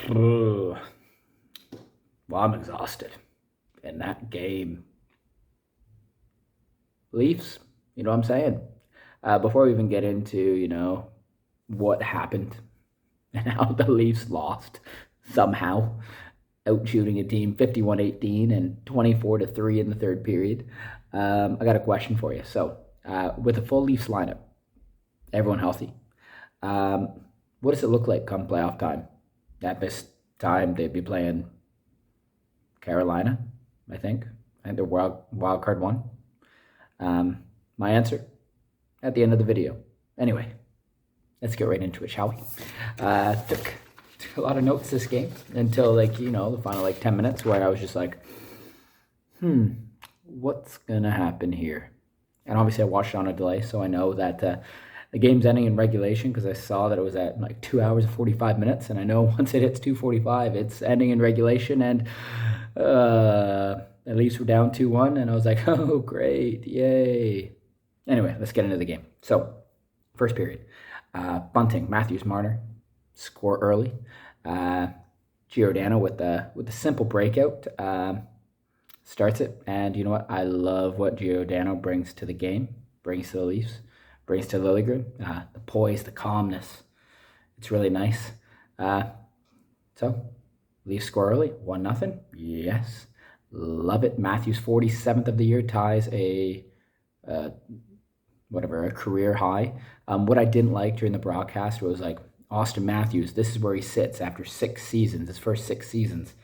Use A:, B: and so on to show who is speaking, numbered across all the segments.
A: Well, I'm exhausted. In that game, Leafs, you know what I'm saying? Before we even get into, what happened and how the Leafs lost somehow, out shooting a team 51-18 and 24-3 in the third period, I got a question for you. So, with a full Leafs lineup, everyone healthy, um, what does it look like come playoff time? At this time, they'd be playing Carolina, I think. I think they're wild card one. My answer at the end of the video. Anyway, let's get right into it, shall we? Took a lot of notes this game until the final 10 minutes where I was just like, what's gonna happen here? And obviously I watched it on a delay, so I know that the game's ending in regulation because I saw that it was at 2 hours and 45 minutes, and I know once it hits 2:45, it's ending in regulation, and at least we're down 2-1, and I was like, oh, great, yay. Anyway, let's get into the game. So, first period. Bunting, Matthews, Marner score early. Giordano with the simple breakout starts it. And you know what? I love what Giordano brings to the game, brings to the Leafs, brings to Liljegren. The poise, the calmness. It's really nice. So, Leafs score early, 1-0. Yes. Love it. Matthews, 47th of the year, ties a career high. What I didn't like during the broadcast was Austin Matthews, this is where he sits after 6 seasons, his first 6 seasons.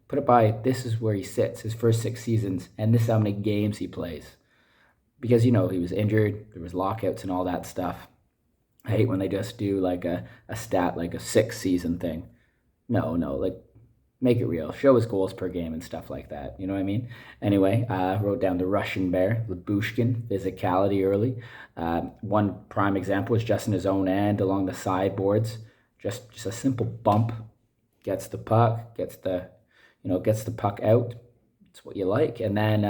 A: Put it by, this is where he sits, his first 6 seasons, and this is how many games he plays. Because, he was injured, there was lockouts and all that stuff. I hate when they just do a stat, a 6-season thing. No, make it real. Show his goals per game and stuff like that. You know what I mean? Anyway, wrote down the Russian bear, Lyubushkin, physicality early. One prime example was just in his own end along the sideboards. Just a simple bump, gets the puck, gets the puck out. It's what you like. And then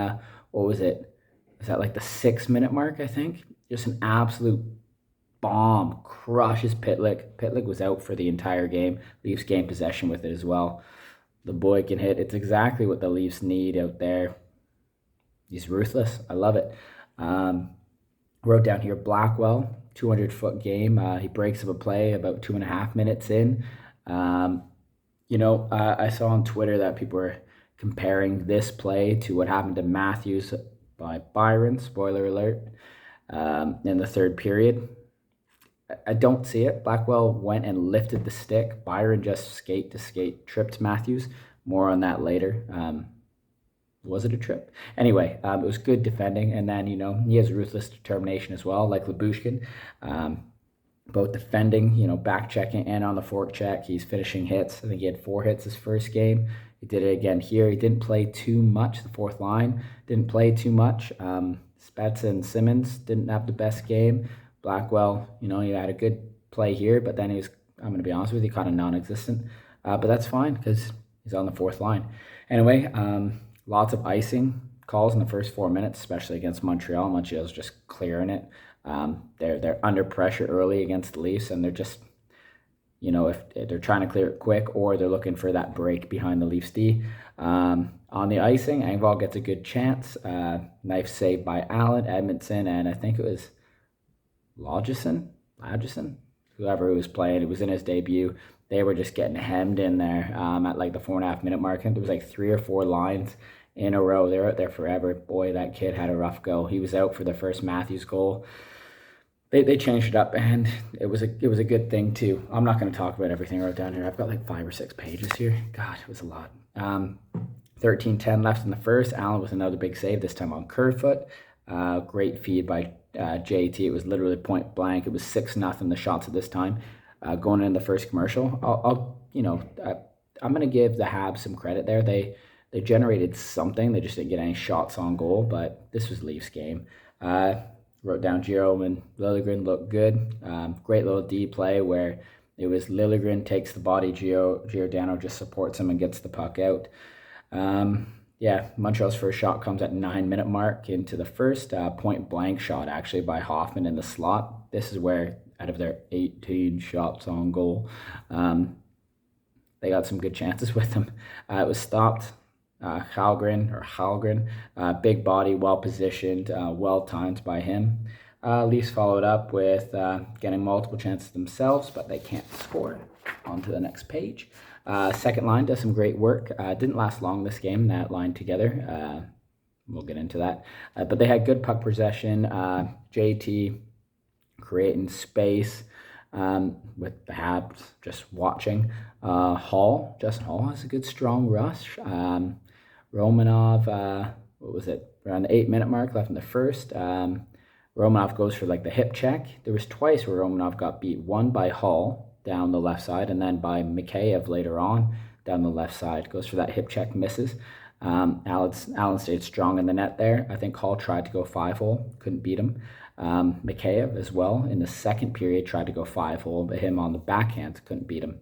A: what was it? Was that the 6-minute mark? I think just an absolute bomb crushes Pitlick. Pitlick was out for the entire game. Leafs gained possession with it as well. The boy can hit. It's exactly what the Leafs need out there. He's ruthless. I love it. Wrote down here Blackwell, 200-foot game. He breaks up a play about 2.5 minutes in. I saw on Twitter that people were comparing this play to what happened to Matthews by Byron, spoiler alert, in the third period. I don't see it. Blackwell went and lifted the stick. Byron just skate to skate, tripped Matthews. More on that later. Was it a trip? Anyway, it was good defending. And then, he has ruthless determination as well, like Lyubushkin. Both defending, back checking and on the fork check. He's finishing hits. I think he had 4 hits his first game. He did it again here. He didn't play too much. The fourth line didn't play too much. Spezza and Simmons didn't have the best game. Blackwell, he had a good play here, but then I'm going to be honest with you, kind of non-existent. But that's fine because he's on the fourth line. Anyway, lots of icing calls in the first 4 minutes, especially against Montreal. Montreal's just clearing it. They're under pressure early against the Leafs, and they're just, if they're trying to clear it quick or they're looking for that break behind the Leafs D. On the icing, Engvall gets a good chance. Knife saved by Allen, Edmondson, and I think it was Lodgeson, whoever was playing. It was in his debut. They were just getting hemmed in there at the 4.5 minute mark. I think there was 3 or 4 lines in a row. They're out there forever. Boy, that kid had a rough go. He was out for the first Matthews goal. They changed it up, and it was a good thing too. I'm not going to talk about everything I wrote down here. I've got 5 or 6 pages here. God, it was a lot. 13:10 left in the first. Allen with another big save, this time on Kerfoot. Great feed by JT. It was literally point blank. It was 6-0 the shots at this time. Going in the first commercial, I'm going to give the Habs some credit there. They generated something. They just didn't get any shots on goal, but this was Leafs game. Wrote down Jerome and Liljegren looked good. Great little D play where it was Liljegren takes the body, Giordano just supports him and gets the puck out. Montreal's first shot comes at 9-minute mark into the first point blank shot actually by Hoffman in the slot. This is where out of their 18 shots on goal, they got some good chances with him. It was stopped. Halgren, big body, well positioned, well timed by him. Leafs followed up with getting multiple chances themselves, but they can't score. On to the next page. Second line does some great work. Didn't last long this game, that line together. We'll get into that. But they had good puck possession. JT creating space with the Habs just watching. Justin Hall has a good strong rush. Romanov, what was it? Around the 8-minute mark left in the first. Romanov goes for like the hip check. There was twice where Romanov got beat. One by Hall down the left side, and then by Mikheyev later on down the left side. Goes for that hip check, misses. Allen stayed strong in the net there. I think Hall tried to go 5-hole, couldn't beat him. Mikheyev as well in the second period tried to go 5-hole, but him on the backhand couldn't beat him.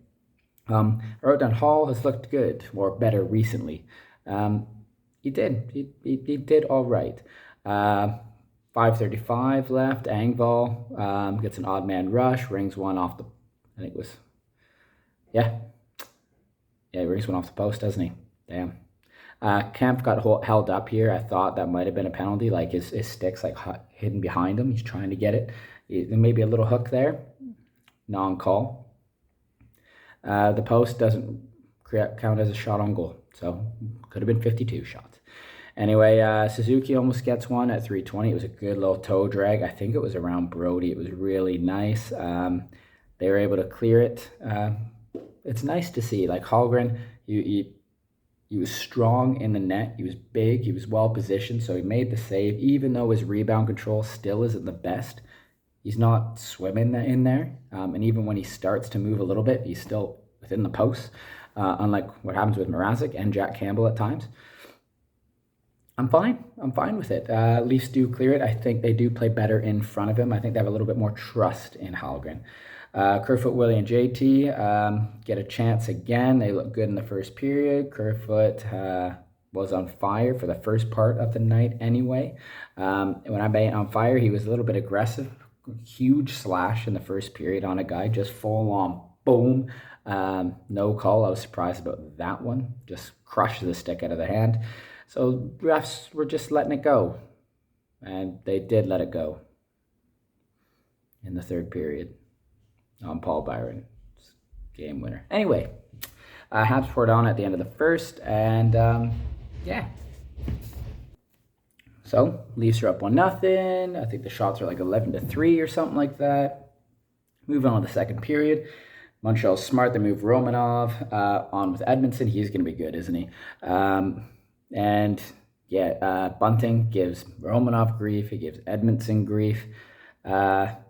A: I wrote down Hall has looked good, or better recently. He did all right. 5:35 left. Engvall gets an odd man rush, rings one off the, I think it was, yeah, he rings one off the post, doesn't he? Damn. Kemp got held up here. I thought that might have been a penalty, like his stick's like hidden behind him. He's trying to get it. Maybe a little hook there. Non-call. The post doesn't count as a shot on goal, so could have been 52 shots. Anyway, Suzuki almost gets one at 3:20. It was a good little toe drag. I think it was around Brody. It was really nice. They were able to clear it. It's nice to see. Like Hallgren, he was strong in the net. He was big. He was well positioned, so he made the save. Even though his rebound control still isn't the best, he's not swimming in there. And even when he starts to move a little bit, he's still within the post. Unlike what happens with Mrazek and Jack Campbell at times. I'm fine with it. Leafs do clear it. I think they do play better in front of him. I think they have a little bit more trust in Hallgren. Kerfoot, Willie, and JT get a chance again. They look good in the first period. Kerfoot was on fire for the first part of the night anyway. When I meant on fire, he was a little bit aggressive. Huge slash in the first period on a guy, just full on boom. No call. I was surprised about that one. Just crushed the stick out of the hand. So refs were just letting it go. And they did let it go in the third period on Paul Byron. Game winner. Anyway, Habs poured on at the end of the first. And yeah. So Leafs are up 1-0. I think the shots are like 11-3 or something like that. Move on to the second period. Montreal's smart. They move Romanov on with Edmondson. He's going to be good, isn't he? Bunting gives Romanov grief. He gives Edmondson grief.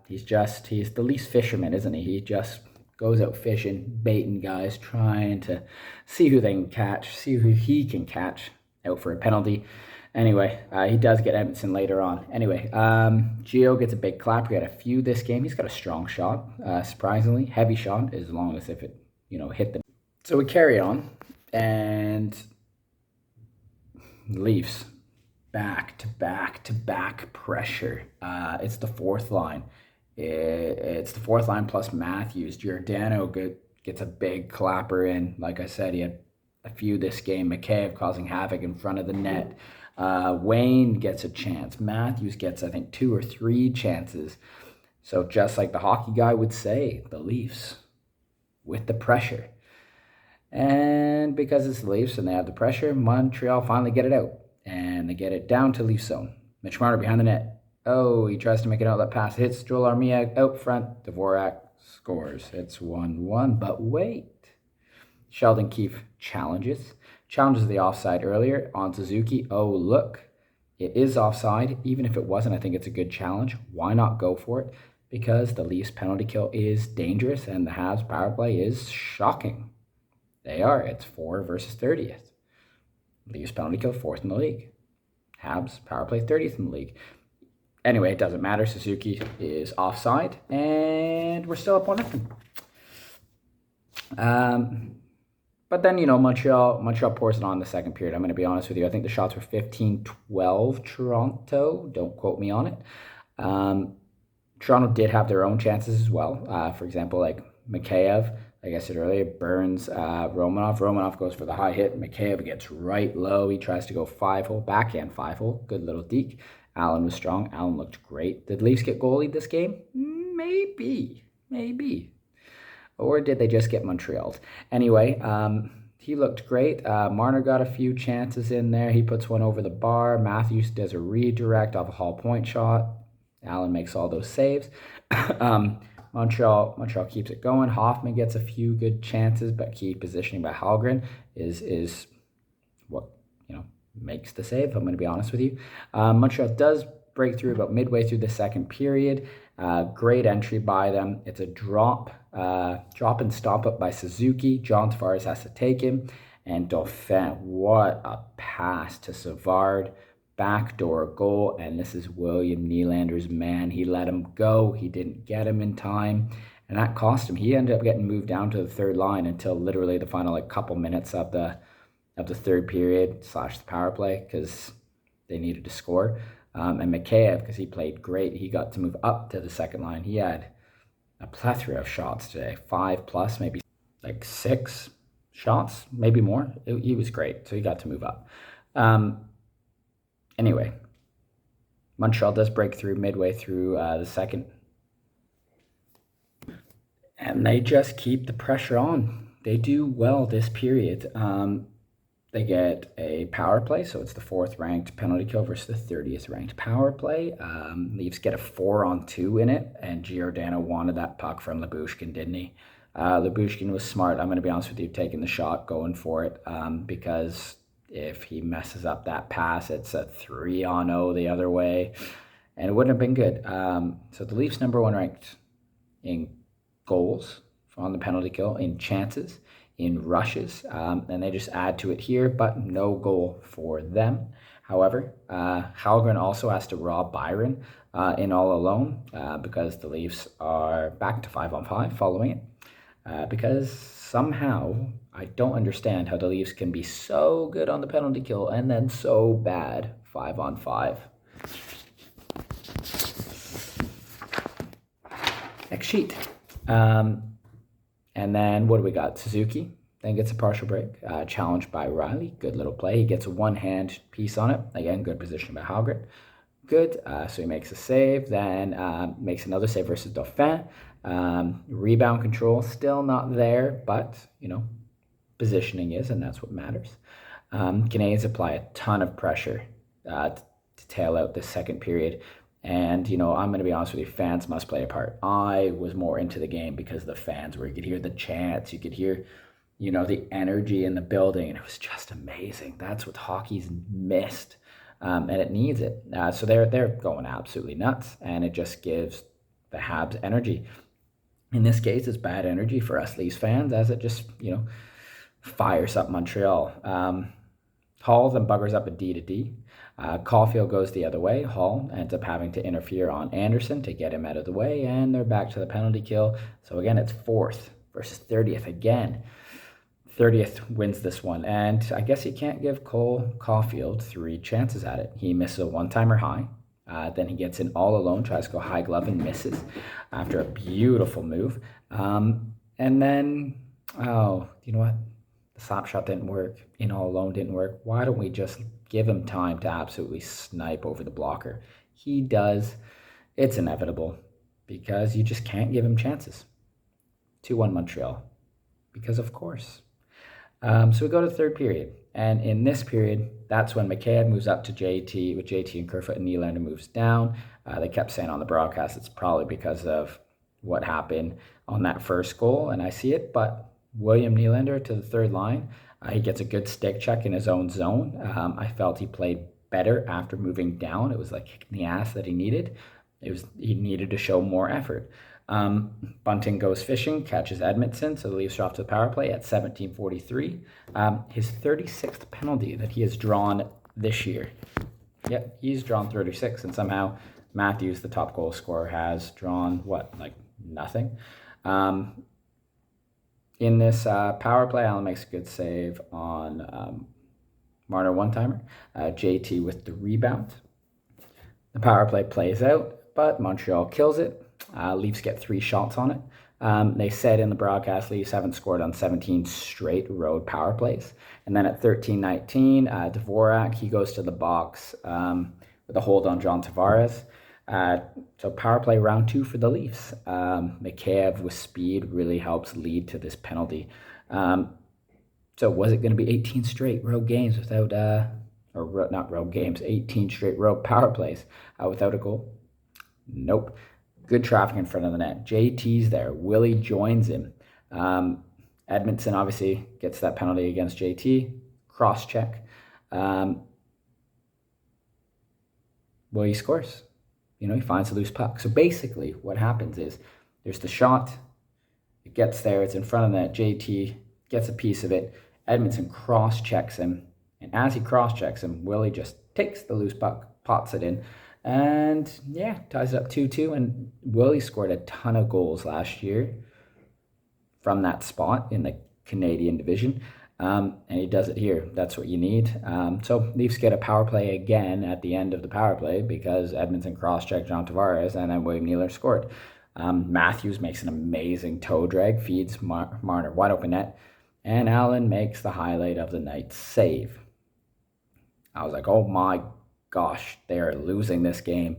A: He's the Leafs fisherman, isn't he? He just goes out fishing, baiting guys, trying to see who they can catch, see who he can catch out for a penalty. Anyway, he does get Edmondson later on. Anyway, Gio gets a big clap. He had a few this game. He's got a strong shot, surprisingly. Heavy shot, as long as if it, hit the... So we carry on, and Leafs back to back pressure. It's the fourth line. It's the fourth line plus Matthews. Giordano gets a big clapper in. Like I said, he had a few this game. Mikheyev causing havoc in front of the net. Wayne gets a chance. Matthews gets, I think, 2 or 3 chances. So just like the hockey guy would say, the Leafs with the pressure. And because it's the Leafs and they have the pressure, Montreal finally get it out. And they get it down to Leafs zone. Mitch Marner behind the net. Oh, he tries to make an outlet pass. Hits Joel Armia out front. Dvorak scores. It's 1-1. But wait. Sheldon Keefe challenges the offside earlier on Suzuki. Oh, look, it is offside. Even if it wasn't, I think it's a good challenge. Why not go for it? Because the Leafs penalty kill is dangerous and the Habs power play is shocking. They are. It's 4 versus 30th. Leafs penalty kill 4th in the league. Habs power play 30th in the league. Anyway, it doesn't matter. Suzuki is offside and we're still up 1-0. But then, Montreal pours it on in the second period. I'm going to be honest with you. I think the shots were 15-12 Toronto. Don't quote me on it. Toronto did have their own chances as well. For example, like Mikheyev like I said earlier, burns Romanov. Romanov goes for the high hit. Mikheyev gets right low. He tries to go 5-hole, backhand 5-hole. Good little deke. Allen was strong. Allen looked great. Did the Leafs get goalied this game? Maybe. Maybe. Or did they just get Montreal'd? Anyway, he looked great. Marner got a few chances in there. He puts one over the bar. Matthews does a redirect off a Hall point shot. Allen makes all those saves. Montreal keeps it going. Hoffman gets a few good chances, but key positioning by Hallgren is what makes the save. I'm going to be honest with you. Montreal does break through about midway through the second period. Great entry by them. It's a drop and stop up by Suzuki. John Tavares has to take him, and Dauphin. What a pass to Savard. Backdoor goal, and this is William Nylander's man. He let him go. He didn't get him in time, and that cost him. He ended up getting moved down to the third line until literally the final couple minutes of the third period / the power play, because they needed to score. And Mikheyev, because he played great, he got to move up to the second line. He had a plethora of shots today, 5+, maybe 6 shots, maybe more. He was great, so he got to move up. Anyway, Montreal does break through midway through the second. And they just keep the pressure on. They do well this period. They get a power play, so it's the 4th ranked penalty kill versus the 30th ranked power play. Leafs get a 4-on-2 in it, and Giordano wanted that puck from Lyubushkin, didn't he? Lyubushkin was smart. I'm going to be honest with you, taking the shot, going for it, because if he messes up that pass, it's a 3-on-0 the other way, and it wouldn't have been good. So the Leafs number 1 ranked in goals on the penalty kill, in chances, in rushes, and they just add to it here, but no goal for them. However, Hallgren also has to rob Byron in all alone because the Leafs are back to 5-on-5 following it, because somehow I don't understand how the Leafs can be so good on the penalty kill and then so bad 5-on-5. Next sheet. And then what do we got? Suzuki then gets a partial break, challenged by Riley. Good little play. He gets a one-hand piece on it. Again, good position by Hallgren. Good. So he makes a save, then makes another save versus Dauphin. Rebound control still not there, but positioning is, and that's what matters. Canadians apply a ton of pressure to tail out this second period. And, I'm going to be honest with you, fans must play a part. I was more into the game because of the fans, where you could hear the chants, you could hear, the energy in the building, and it was just amazing. That's what hockey's missed, and it needs it. So they're going absolutely nuts, and it just gives the Habs energy. In this case, it's bad energy for us Leafs fans, as it just, fires up Montreal. Hall then buggers up a D-to-D. Caulfield goes the other way. Hall ends up having to interfere on Anderson to get him out of the way, and they're back to the penalty kill. So again, it's 4th versus 30th again. 30th wins this one, and I guess you can't give Cole Caulfield 3 chances at it. He misses a one-timer high. Then he gets in all alone, tries to go high glove and misses after a beautiful move. And then, you know what? The slap shot didn't work. In all alone didn't work. Why don't we just give him time to absolutely snipe over the blocker? He does. It's inevitable because you just can't give him chances. 2-1 Montreal. Because of course. So we go to the third period. And in this period, that's when Mikheyev moves up to JT, with JT and Kerfoot, and Nylander moves down. They kept saying on the broadcast it's probably because of what happened on that first goal, and I see it, but William Nylander to the third line. He gets a good stick check in his own zone. I felt he played better after moving down. It was like kicking the ass that he needed. He needed to show more effort. Bunting goes fishing, catches Edmondson, so the Leafs are off to the power play at 17:43. His 36th penalty that he has drawn this year. Yep, he's drawn 36, and somehow Matthews, the top goal scorer, has drawn, nothing? In this power play, Allen makes a good save on Marner one-timer. JT with the rebound. The power play plays out, but Montreal kills it. Leafs get 3 shots on it. They said in the broadcast, Leafs haven't scored on 17 straight road power plays. And then at 13:19, Dvorak, he goes to the box with a hold on John Tavares. So power play round 2 for the Leafs. Mikheyev with speed really helps lead to this penalty. So was it going to be 18 straight road games without, not road games, 18 straight road power plays without a goal? Nope. Good traffic in front of the net. JT's there. Willie joins him. Edmondson obviously gets that penalty against JT. Cross check. Willie scores. He finds a loose puck. So basically what happens is there's the shot. It gets there. It's in front of the net. JT gets a piece of it. Edmondson cross checks him. And as he cross checks him, Willie just takes the loose puck, pots it in. And yeah, ties it up 2-2. And Willie scored a ton of goals last year from that spot in the Canadian division. And he does it here. That's what you need. So Leafs get a power play again at the end of the power play because Edmondson cross-checked John Tavares and then William Nealon scored. Matthews makes an amazing toe drag, feeds Marner wide open net, and Allen makes the highlight of the night save. I was like, oh my gosh, they are losing this game.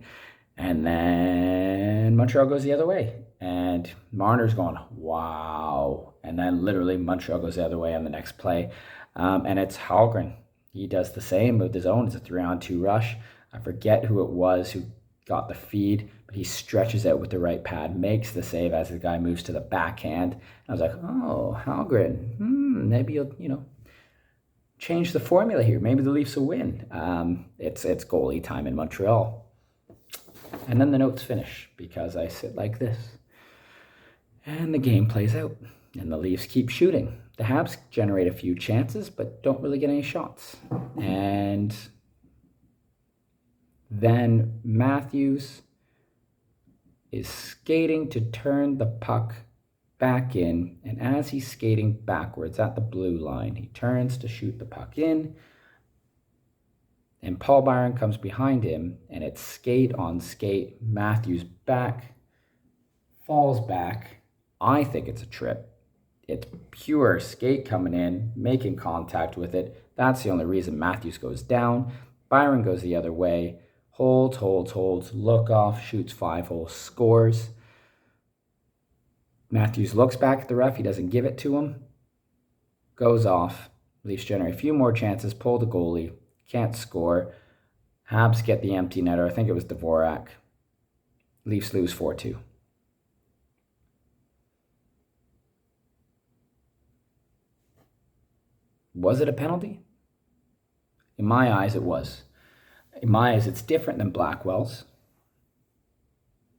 A: And then Montreal goes the other way. And Marner's going, wow. And then literally Montreal goes the other way on the next play. And it's Hallgren. He does the same with his own. It's a 3-on-2 rush. I forget who it was who got the feed, but he stretches out with the right pad, makes the save as the guy moves to the backhand. And I was like, oh, Hallgren, maybe you'll, change the formula here. Maybe the Leafs will win. It's goalie time in Montreal. And then the notes finish because I sit like this. And the game plays out. And the Leafs keep shooting. The Habs generate a few chances, but don't really get any shots. And then Matthews is skating to turn the puck back in. And as he's skating backwards at the blue line, he turns to shoot the puck in. And Paul Byron comes behind him, and it's skate on skate. Matthews back, falls back. I think it's a trip. It's pure skate coming in, making contact with it. That's the only reason Matthews goes down. Byron goes the other way, holds, look off, shoots 5-hole, scores. Matthews looks back at the ref. He doesn't give it to him. Goes off. Leafs generate a few more chances, pull the goalie. Can't score. Habs get the empty netter. I think it was Dvorak. Leafs lose 4-2. Was it a penalty? In my eyes, it was. In my eyes, it's different than Blackwell's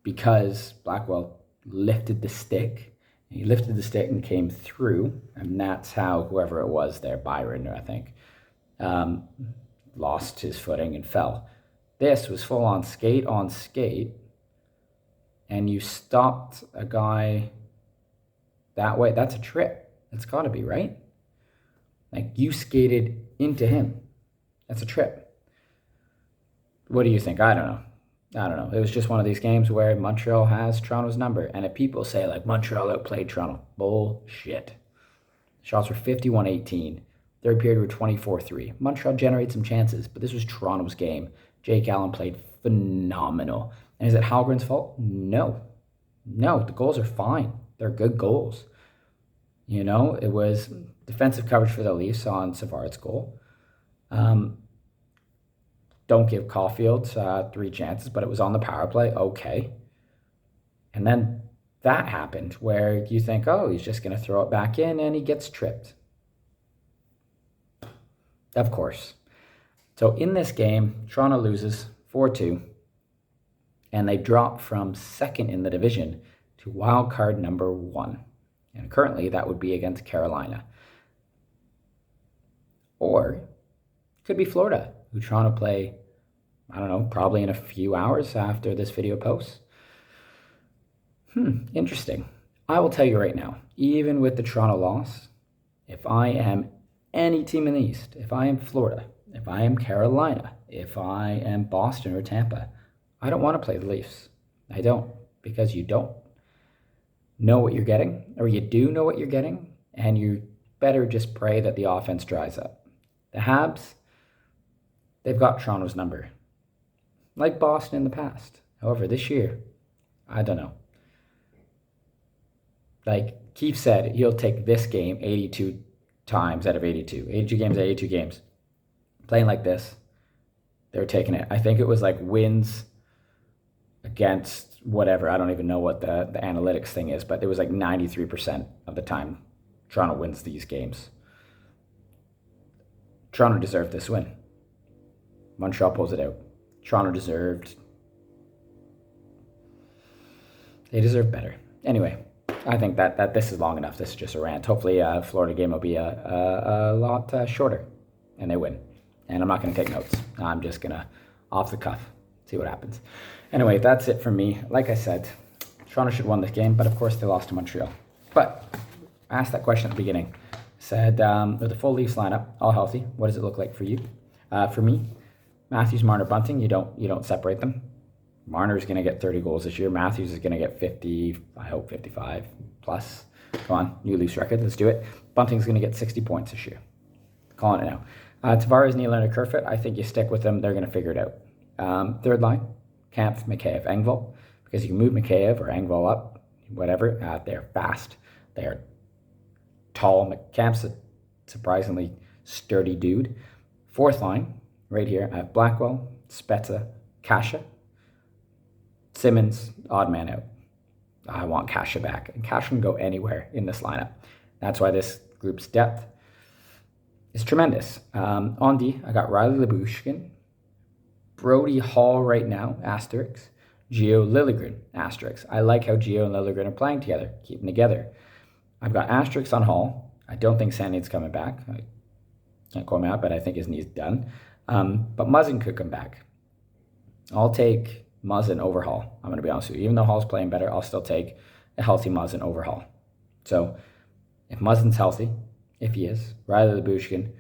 A: because Blackwell lifted the stick. He lifted the stick and came through, and that's how whoever it was there, Byron, I think, lost his footing and fell. This was full on skate, and you stopped a guy that way. That's a trip. It's got to be, right? Like, you skated into him. That's a trip. What do you think? I don't know. It was just one of these games where Montreal has Toronto's number. And if people say, like, Montreal outplayed Toronto, bullshit. Shots were 51-18. Third period were 24-3. Montreal generated some chances, but this was Toronto's game. Jake Allen played phenomenal. And is it Hallgren's fault? No. The goals are fine. They're good goals. It was defensive coverage for the Leafs on Savard's goal. Don't give Caulfield 3 chances, but it was on the power play. Okay. And then that happened where you think, oh, he's just going to throw it back in, and he gets tripped. Of course. So in this game, Toronto loses 4-2, and they drop from second in the division to wild card number 1. And currently that would be against Carolina. Or it could be Florida, who Toronto play, I don't know, probably in a few hours after this video posts. Interesting. I will tell you right now, even with the Toronto loss, if I am any team in the East, if I am Florida, if I am Carolina, if I am Boston or Tampa, I don't want to play the Leafs. I don't, because you don't. know what you're getting, or you do know what you're getting, and you better just pray that the offense dries up. The Habs, they've got Toronto's number, like Boston in the past. However, this year, I don't know. Like Keith said, he'll take this game 82 times out of 82. 82 games, 82 games. Playing like this, they're taking it. I think it was like wins against whatever. I don't even know what the analytics thing is, but it was like 93% of the time Toronto wins these games. Toronto deserved this win. Montreal pulls it out. Toronto deserved. They deserve better. Anyway, I think that this is long enough. This is just a rant. Hopefully, Florida game will be a lot shorter, and they win. And I'm not going to take notes. I'm just going to, off the cuff, see what happens. Anyway, that's it for me. Like I said, Toronto should have won this game, but of course they lost to Montreal. But I asked that question at the beginning. Said, with the full Leafs lineup, all healthy, what does it look like for you? For me, Matthews, Marner, Bunting, you don't separate them. Marner's going to get 30 goals this year. Matthews is going to get 50, I hope 55 plus. Come on, new Leafs record, let's do it. Bunting's going to get 60 points this year. Calling it now. Tavares, Nylander, Kerfoot, I think you stick with them. They're going to figure it out. Third line, Kampf, Mikheyev, Engvall, because you can move Mikheyev or Engvall up, whatever. They're fast. They're tall. Kampf's a surprisingly sturdy dude. Fourth line, right here, I have Blackwell, Spezza, Kasha, Simmons, odd man out. I want Kasha back. And Kasha can go anywhere in this lineup. That's why this group's depth is tremendous. On D, I got Riley Labushkin, Brody Hall right now, asterisk, Gio Liljegren, asterisk. I like how Gio and Liljegren are playing together, keeping together. I've got asterisks on Hall. I don't think Sandin's coming back. I can't call him out, but I think his knee's done. But Muzzin could come back. I'll take Muzzin over Hall. I'm going to be honest with you. Even though Hall's playing better, I'll still take a healthy Muzzin over Hall. So if Muzzin's healthy, if he is, Riley Labushkin,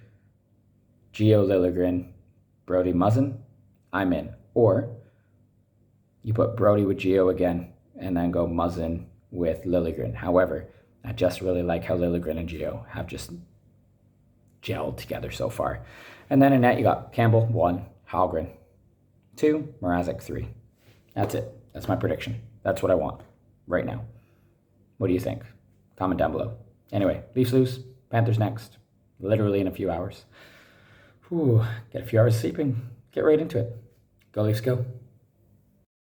A: Gio Liljegren, Brody Muzzin, I'm in. Or you put Brody with Gio again and then go Muzzin with Liljegren. However, I just really like how Liljegren and Gio have just gelled together so far. And then in net, you got Campbell, 1, Hallgren, 2, Mrazek, 3. That's it. That's my prediction. That's what I want right now. What do you think? Comment down below. Anyway, Leafs lose, Panthers next, literally in a few hours. Whew, get a few hours sleeping, get right into it. Go Leafs, go.